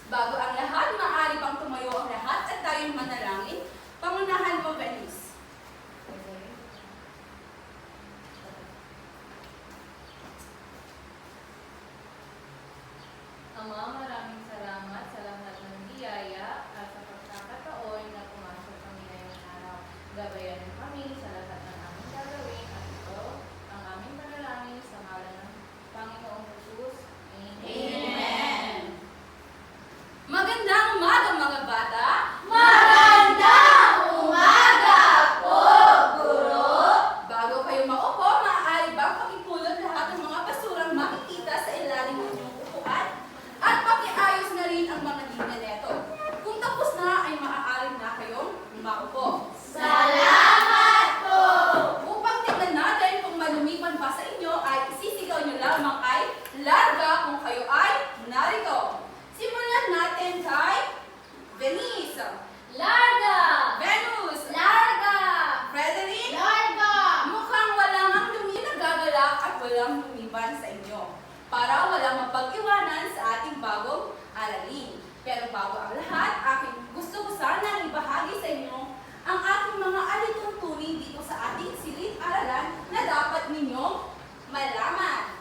Bago ang lahat, maaari bang tumayo ang lahat at tayo'y manalangin? Pangunahan mo, Venice. Ama, maraming salamat sa lahat ng biyaya at sa pagkakataon na pumasok kami ngayong araw. Gabayan kami sa lahat ng aming gagawin at ito ang aming panalangin sa ngalan ng Panginoong Jesus. Amen. Magandang umaga, mga bata. Magandang umaga po, Guro! Bago kayo maupo, maaari bang pakipulot lahat ng mga basurang makikita sa ilalim ng inyong upuan? At pakiayos na rin ang mga linya neto. Kung tapos na, ay maaari na kayong maupo. Salamat po! Upang tignan natin kung malumipan pa sa inyo, ay isisigaw nyo lamang ay larga kung kayo ay narito. Simulan natin kay Venice, Larga! Venus, Larga! Frederick. Larga! Mukhang walang ang nagagalak at walang lumiban sa inyo para walang mapag-iwanan sa ating bagong aralin. Pero bago ang lahat, gusto ko sana ibahagi sa inyo ang aking mga alituntunin dito sa ating silid-aralan na dapat ninyong malaman.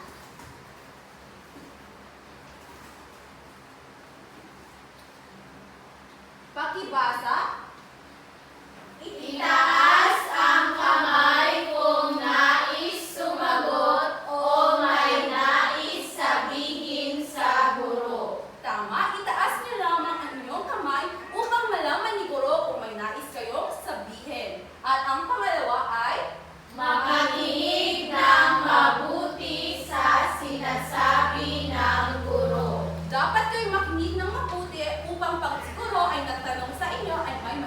Pakibasa. Itaas ang kamay kung nais sumagot o may nais sabihin sa guro. Tama, itaas niyo lamang ang inyong kamay upang malaman ni Guro kung may nais kayong sabihin. At ang pangalawa ay Makikinig ng mabuti sa sinasabi ng guro. dapat kayo makinig ng mabuti upang pag si Guro ay nagtanong sa inyo ay may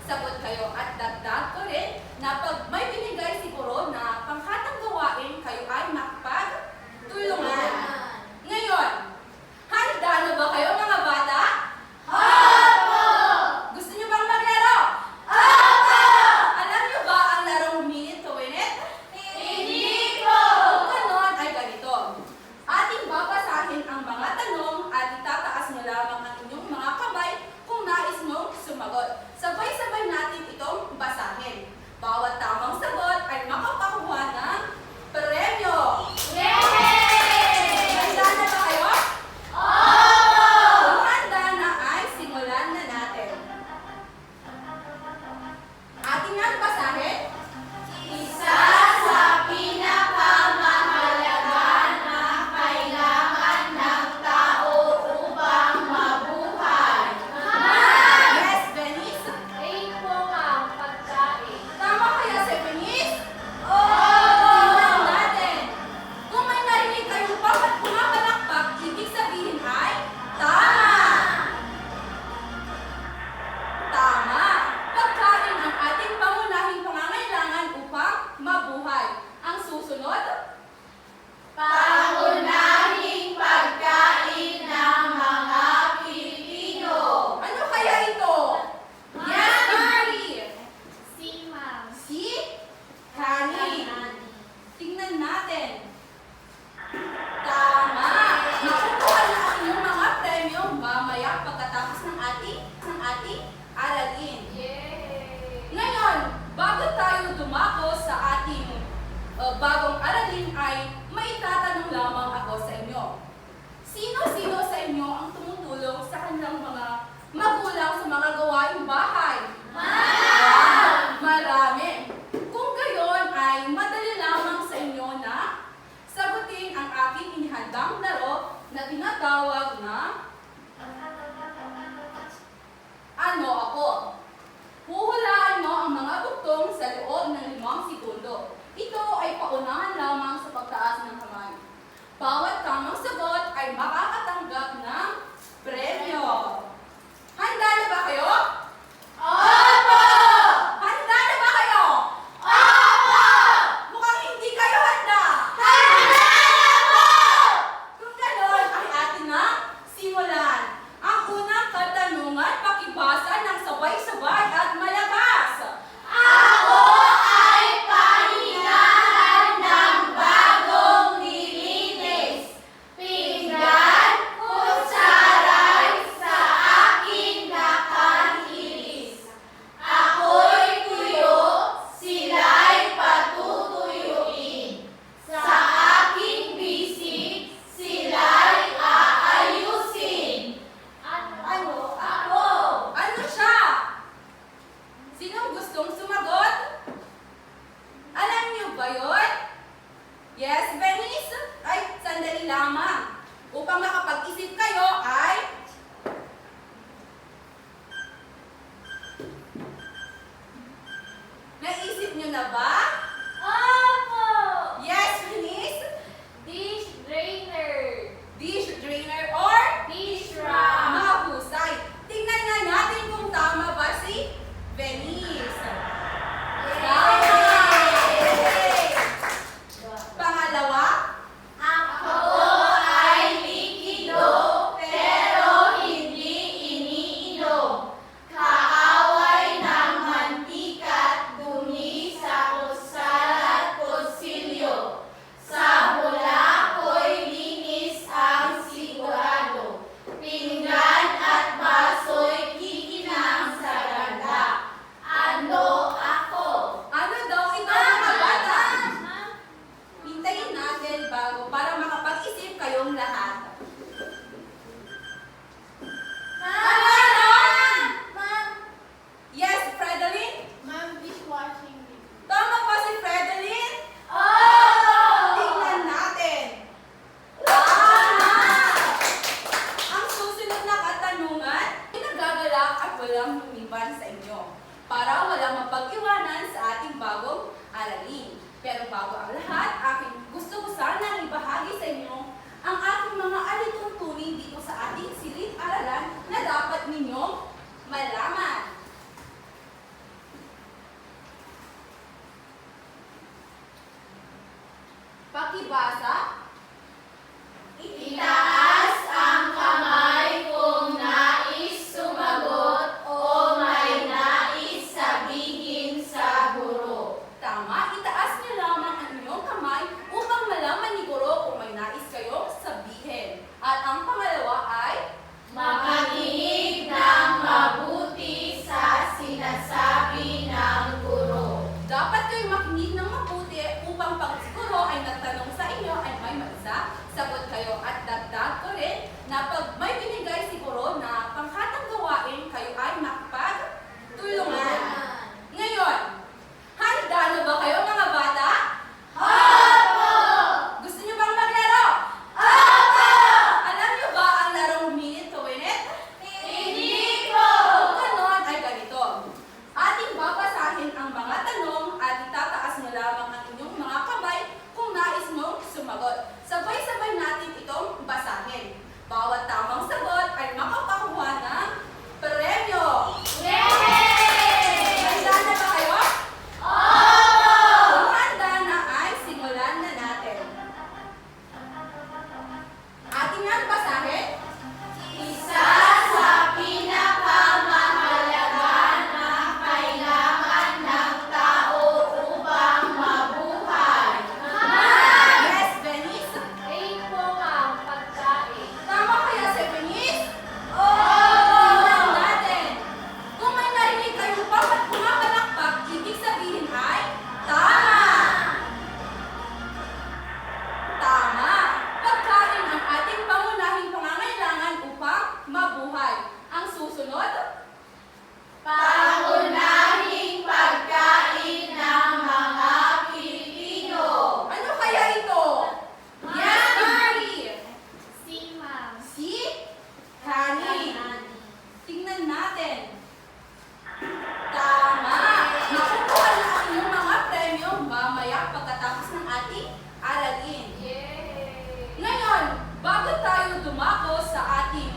sagot kayo. At dagdag ko rin na pag may binigay si Guro na pangkatang gawain, kayo ay makipagtulungan. Ngayon, handa na ba kayo, mga bata? Opo! Gusto niyo bang maglaro? Opo! Alam niyo ba ang larong minute to win it? Hindi po! Kung ganon ay ganito. Ating babasahin ang mga tanong at itataas mo lamang ang inyong mga kamay kung nais mong sumagot. Sabay-sabay natin itong basahin. Bawat tamang sagot ay makapakuha ng premyo. Yay! Handa na ba kayo? Opo! Kung handa na ay simulan na natin. Ating nga basahin. Isa sa pinakamahalaga na kailangan ng tao upang mabuhay. Yes, Venice. Ay po ang pagkain. Tama kaya si Venice? Oo! Tingnan natin. Kung may narinig kayong pumabalakpak, ibig sabihin ay tama. Tama. Pagkain ang ating pangunahing pangangailangan upang mabuhay. Ang susunod, Pangunahing pagkain ng mga Pilipino. ano kaya ito? Yes, Mary. Si Ma'am. Si Honey. Tingnan natin. Tama. Makukuha na ang inyong mga premyo mamaya pagkatapos ng ating aralin. Yay! Ngayon, bago tayo dumako sa ating bagong aralin ay maitatanong lamang ako sa inyo. Sino-sino sa inyo ang tumutulong sa kanilang mga magulang sa mga gawaing bahay? Marami. Kung gayon ay madali lamang sa inyo na sagutin ang aking inihandang laro na tinatawag na Ano Ako? Huhulaan mo ang mga bugtong sa loob ng 5 segundo. Ito ay paunahan lamang sa pagtaas ng kamay. Bawat tamang sagot ay makakatanggap ng premyo. Handa na ba kayo? Opo! Handa na ba kayo? Opo! Mukhang hindi kayo handa. Handa na po! Kung ganon ay atin na simulan. Ang unang katanungan, pakibasa ng sabay-sabay at malakas. Ako ay pahinahan ng bagong nilinis. Pinggan, kutsara, walang lumiban sa inyo, para walang mapag-iwanan sa ating bagong aralin. Pero bago ang lahat, gusto ko sanang ibahagi sa inyo ang aking mga alituntunin dito sa ating silid-aralan na dapat ninyong malaman. Pakibasa. Itaas ang kamay kung nais sumagot o may nais sabihin sa guro. Tama, itaas niyo lamang ang inyong kamay upang malaman ni Guro kung may nais kayong sabihin. At ang pangalawa ay, Makinig ng mabuti sa sinasabi ng guro. dapat kayo makinig ng mabuti upang pag si Guro ay nagtanong sa inyo ay may sagot kayo. At dagdag ko rin na pag may binigay si Guro na pangkatang gawain, kayo ay makipagtulungan. Ngayon, handa na ba kayo mga bata? Opo! Gusto niyo bang maglaro? Opo! Alam niyo ba ang larong minute to win it? Hindi po! Kung ganon ay ganito. Ating babasahin ang mga tanong at itataas mo lamang ang inyong mga kamay kung nais mong sumagot. Sabay-sabay natin itong basahin. Bawat tamang sagot ay makapakuha ng premyo. Yay! Handa na ba kayo? Opo! Kung handa na ay simulan na natin. Ating nga basahin. Isa sa pinakamahalaga na kailangan ng tao upang mabuhay. Yes, Venice. Ay po ang pagkain. Tama kaya si Venice? Opo! Tingnan natin. Kung may narinig kayong pumakalakpak, ibig sabihin ay tama. Tama. Pagkain ang ating pangunahing pangangailangan upang mabuhay. Ang susunod, Pangunahing pagkain ng mga Pilipino. ano kaya ito? Yes, Kimberly. Si Honey. Tingnan natin. Tama! Makukuha na ang inyong mga premyo mamaya pagkatapos ng ating aralin. Yay! Ngayon, bago tayo dumako sa ating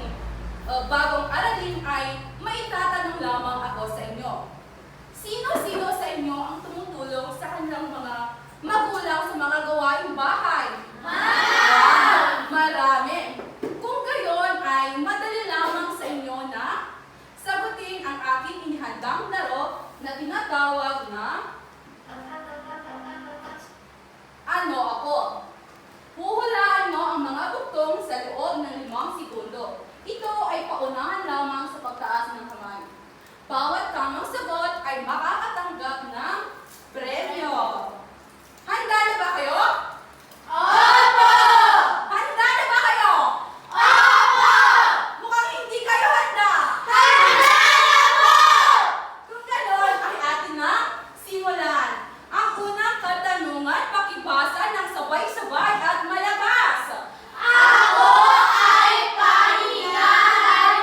bagong aralin ay may tatanong lamang ako sa inyo. Sino-sino sa inyo ang tumutulong sa kanilang mga magulang sa mga gawaing bahay? Marami. Kung gayon ay madali lamang sa inyo na sagutin ang aking inihandang laro na tinatawag na Ano Ako? Huhulaan mo ang mga bugtong sa loob ng 5 segundo. Ito ay paunahan lamang sa pagtaas ng kamay. Bawat tamang sagot ay makakatanggap ng premyo. Handa na ba kayo? Opo! Handa na ba kayo? Opo! Mukhang hindi kayo handa. Handa na po! Kung gano'n ay atin na simulan. Ang unang katanungan, pakibasa ng sabay-sabay at malakas. Ako ay pahinahan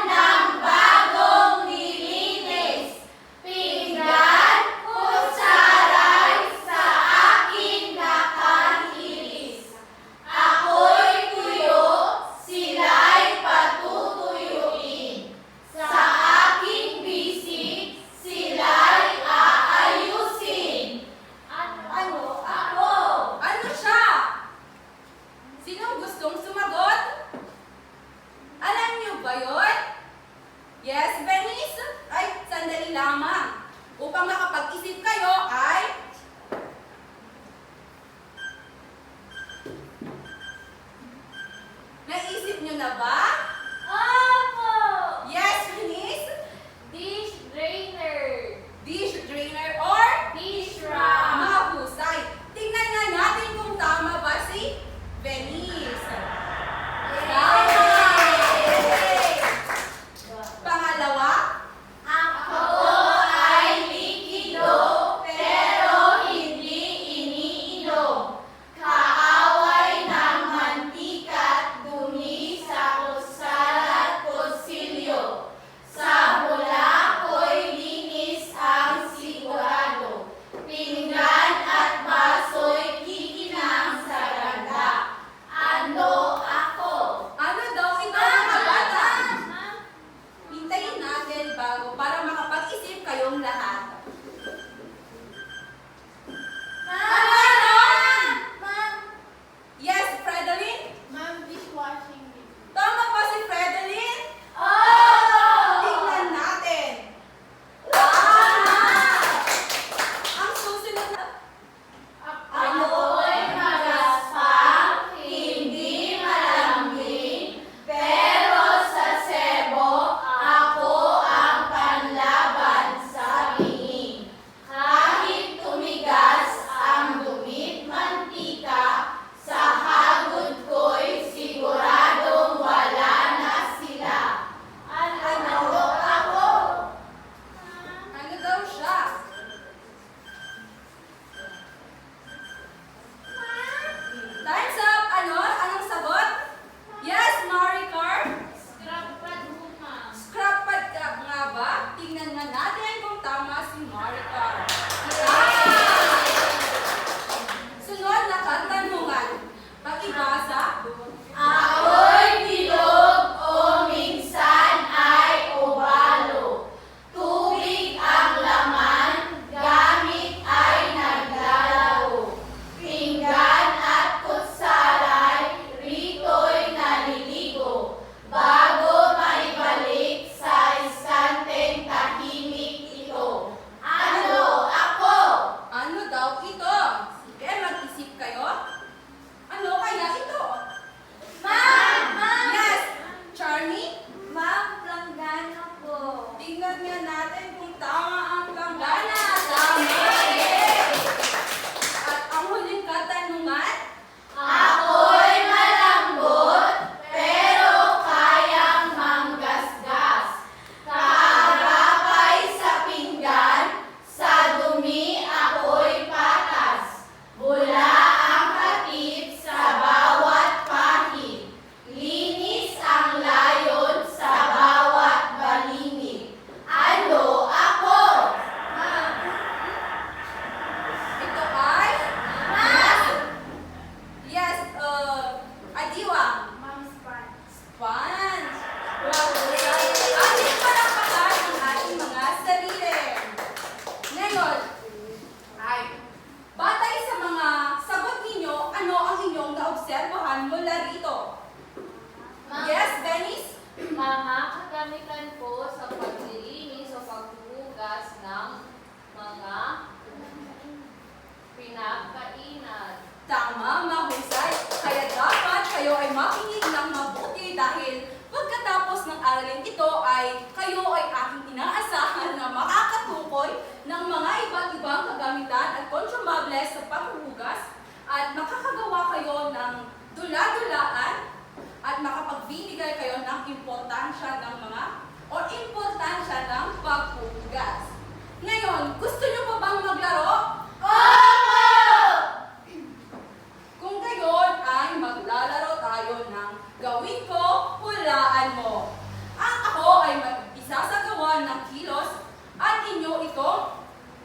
tingnan nga natin kung tama ang planggana. Tama! At ang huling katanungan, Ako'y malambot, pero kayang manggasgas. Kaagapay sa pinggan, sa dumi ako'y patas. Bula ang hatid sa bawat pahid. Linis ang layon sa bawat balingid. Ano ako? ito ay Mas! yes, adiwang. Ma'am Sponge. Sponge. Ating palakpakan ang ating mga sarili. Ngayon, ay, batay sa mga sagot ninyo, ano ang inyong naobserbahan mula rito? Yes, Dennis? Mga kagamitan po sa paglilinis o paghuhugas ng mga pinagkainan. Tama, mahusay. Kaya dapat kayo ay makinig ng mabuti dahil pagkatapos ng aralin ito ay kayo ay aking inaasahan na makakatukoy ng mga iba't ibang kagamitan at konsumables sa paghuhugas at makakagawa kayo ng dula-dulaan at makapagbibigay kayo ng importansya ng paghuhugas. Ngayon, gusto nyo pa bang maglaro? Kung gayon ay maglalaro tayo ng gawin ko, hulaan mo. Ang ako ay isasagawa ng kilos at inyo ito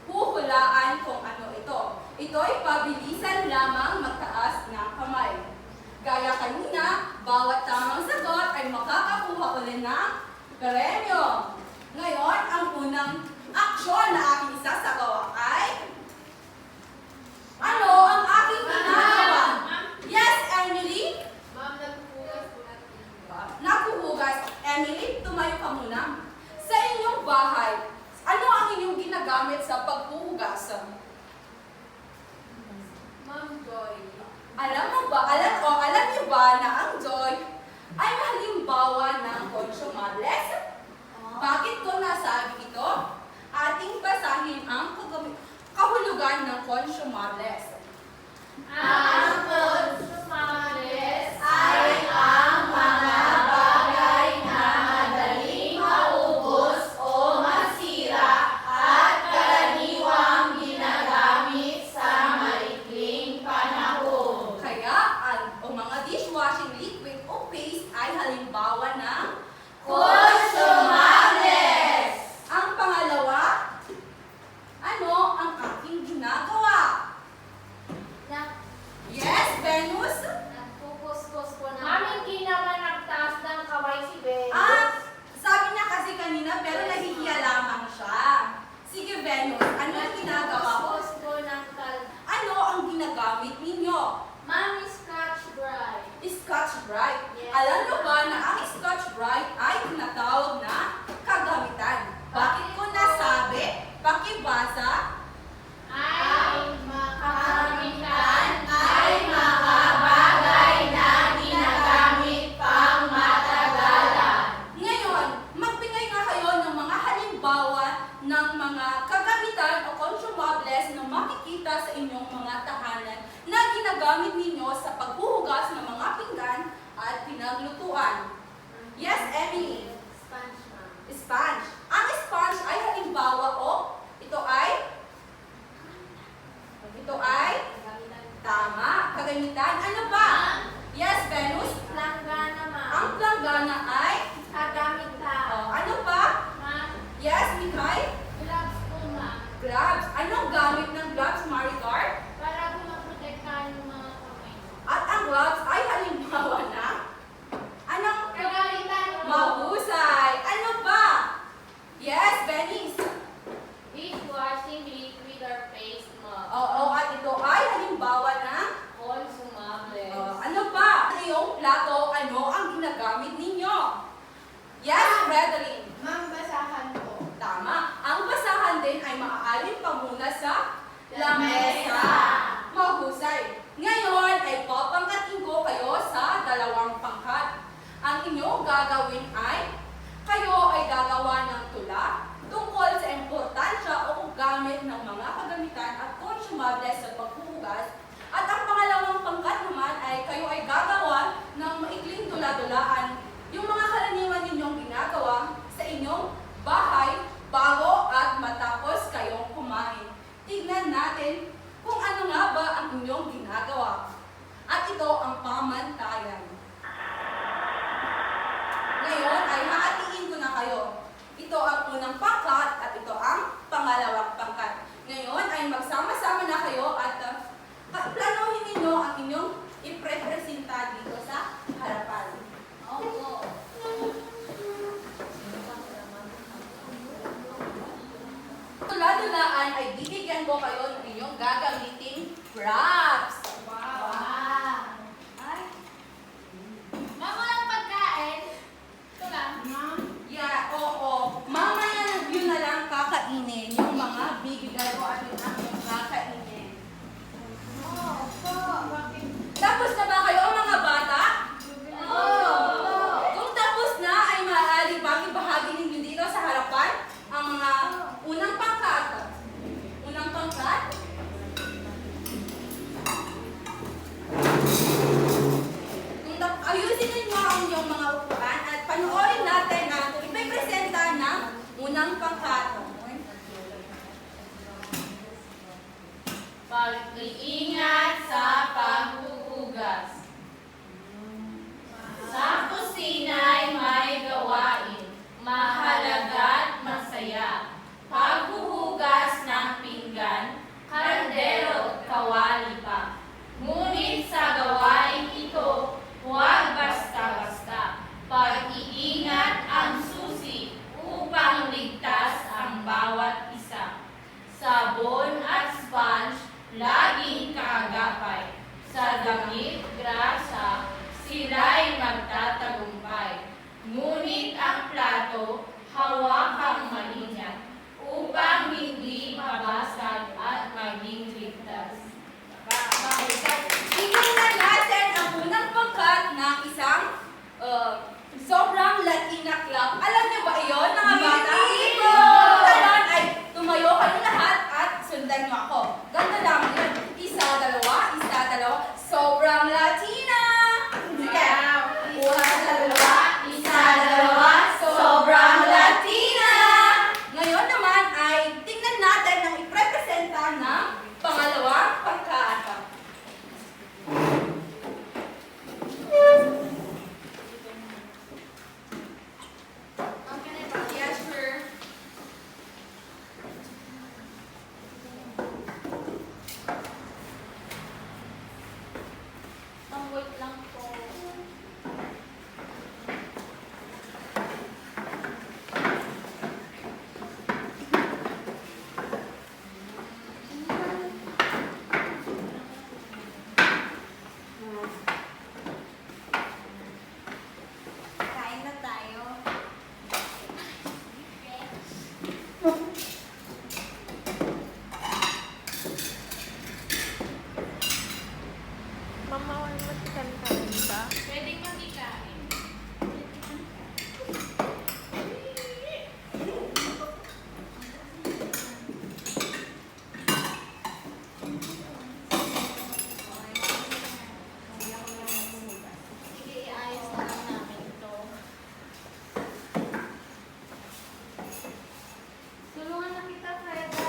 huhulaan kung ano ito. Ito ay pabilisan lamang magtaas ng kamay. Gaya kanina, bawat tamang sagot ay makakakuha ulit ng premyo. Ngayon, ang unang aksyon na aking isasagawa ay ano ang aking ginagawa? Yes, Emily? Ma'am, naghuhugas po natin. Nakuhugas. Emily, tumayo ka muna. Sa inyong bahay, ano ang inyong ginagamit sa paghuhugas? Ma'am Joy. Alam niyo ba na ang Joy ay halimbawa ng konsumables? Bakit ko nasabi ito? Ating basahin ang kahulugan ng konsumables. Ang Consumables ay ang mga bagay na madaling maubos o masira at karaniwang ginagamit sa maikling panahon. Kaya ang mga dishwashing liquid o paste ay halimbawa ng Consumables! ang pangalawa, ano ang aking ginagawa? Yes, Venus? Nagpupuspos po ng... Ma'am, hindi naman nagtaas ng kaway si Venus. Sabi niya kasi kanina pero nahihiya lamang siya. Sige, Venus, ano ang ginagawa ko? Nagpupuspos po ng Ano ang ginagamit ninyo? Ma'am, Scotch Brite. Scotch Brite. Yes. Alam mo ba na ang Scotch Brite ay tinatawag na kagamitan? Bakit ko nasabi? Pakibasa. Ay makakamitan ay mga bagay na ginagamit pang matagalan. Ngayon, magbigay nga kayo ng mga halimbawa ng mga kagamitan o consumables na makikita sa inyong mga tahanan na ginagamit ninyo sa paghuhugas ng mga pinggan at pinaglutuan. Yes, Emily? Sponge, ma'am. Sponge. Ang sponge ay halimbawa o ito ay tama, kagamitan. Ano ba? Yes, Venus? Langgana, ma'am. Ang planggana ay Kagamitan. ano pa? Ma'am, Yes, Mikay? gloves po, ma'am. Gloves. Anong gamit ng gloves, Maricar? Para po maprotektahan yung mga kamay. At ang gloves ay halimbawa na anong Kagamitan po. mahusay. naman ay bibigyan ko kayo ng inyong gagamiting props. Wow! Ay, Ma'am, walang pagkain. Ito lang. yeah, oo. Mamaya yun na lang kakainin yung mga bibigyan ko at yung aking kakainin. Oo, po. Bakit? Tapos na ba kayo mga bata? Oo. Kung tapos na ay maaari bang ibahagi ninyo dito sa harapan ang mga unang pangkat. Unang pangkat? Ayusin ninyo ang inyong mga upuan at panoorin natin ang ipipresenta ng unang pangkat. Pag-iingat sa paghuhugas. Sa kusina'y may gawain, mahalaga at masaya. Paghuhugas ng pinggan, kaldero at kawali pa. Ngunit sa gawain ito, huwag basta-basta. Pag-iingat ang susi upang ligtas ang bawat isa. Sabon at sponge, laging kaagapay. Sa damit, grasa, sila'y magtatagumpay. Ngunit ang plato, hawakang maingat upang hindi mabasag at maging ligtas. Tingnan natin ang unang pangkat ng isang sobrang Latina club. Alam niyo ba iyon, mga bata? Hindi! Ngayon ay tumayo kayo lahat at sundan niyo ako. Ganda lang yun. Isa, dalawa. Sobrang Latina! Sige. Una, dalawa. Sobrang Latina! Ngayon naman ay tingnan natin ang iprepresenta ng pangalawang pangkat. Yes, sir. Wait lang po. Kain na tayo. Mama, wala mo si Kantan, ba? Pwedeng mag-ikain. Sige, iayos na lang namin ito. Tulungan na kita, Freda.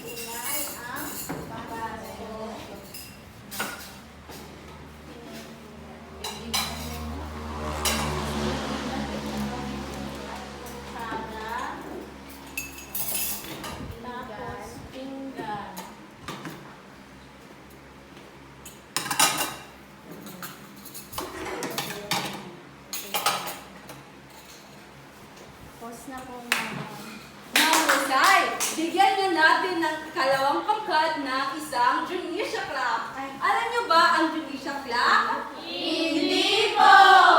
Kulay ang pabaso. Kutsara. Tapos pinggan. Pause na po, mama. Mahusay! Bigyan na natin ng kalawang pangkat ng isang Junisha Club. Alam niyo ba ang Junisha Club? Hindi po!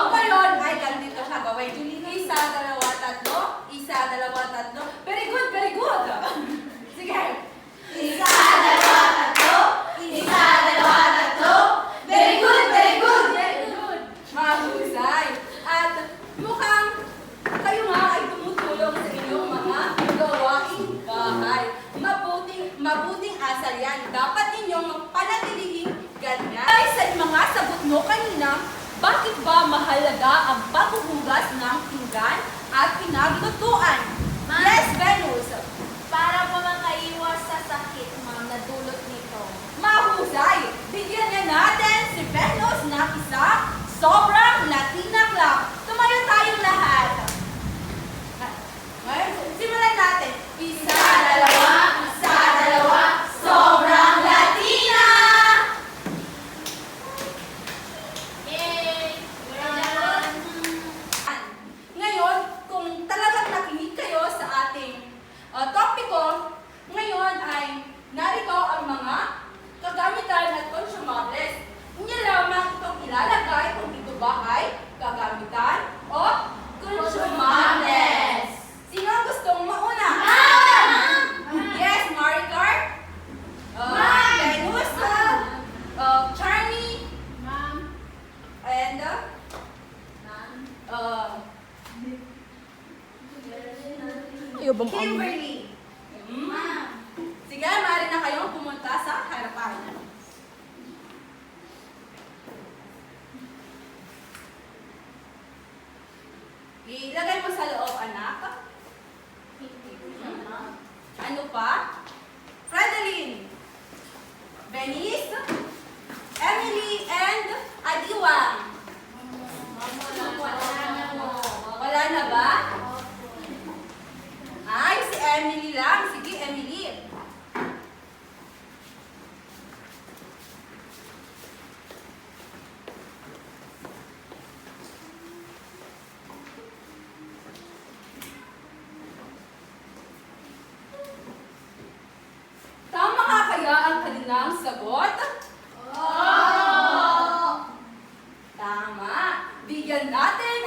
Ngayon ay ganito siya gawin. Isa, dalawa, tatlo. Isa, dalawa, tatlo. Very good, very good. Sige. Isa, dalawa, tatlo. Isa, dalawa, tatlo. Very good, very good. Very good. Mahusay. At mukhang kayo nga ay tumutulong sa inyong mga gawaing bahay. Mabuting asal yan. Dapat ninyong magpanatilihin ganyan. Ay, sa mga sagot mo kanina, bakit ba mahalaga ang paghuhugas ng pinggan at pinaglutuan? Ma'am. Yes, Venus. Para po makaiwas sa sakit, ma'am, na dulot nito. Mahusay! Bigyan niya natin si Venus ng isa sobrang Latina Club. Tumayo tayong lahat. Ngayon, simulan natin. Isa, dalawa, sobrang Latina! Yay! We're done! yabang ang... Kimberly. Sige, maaari na kayong pumunta sa harapan. Ilagay mo sa loob, anak. Ano pa? Fredeline, Venice, Emily, and Adiwang. Wala na ba? Ay, si Emily lang. Sige, Emily. Tama nga kaya ang kanilang sagot? Tama. Bigyan natin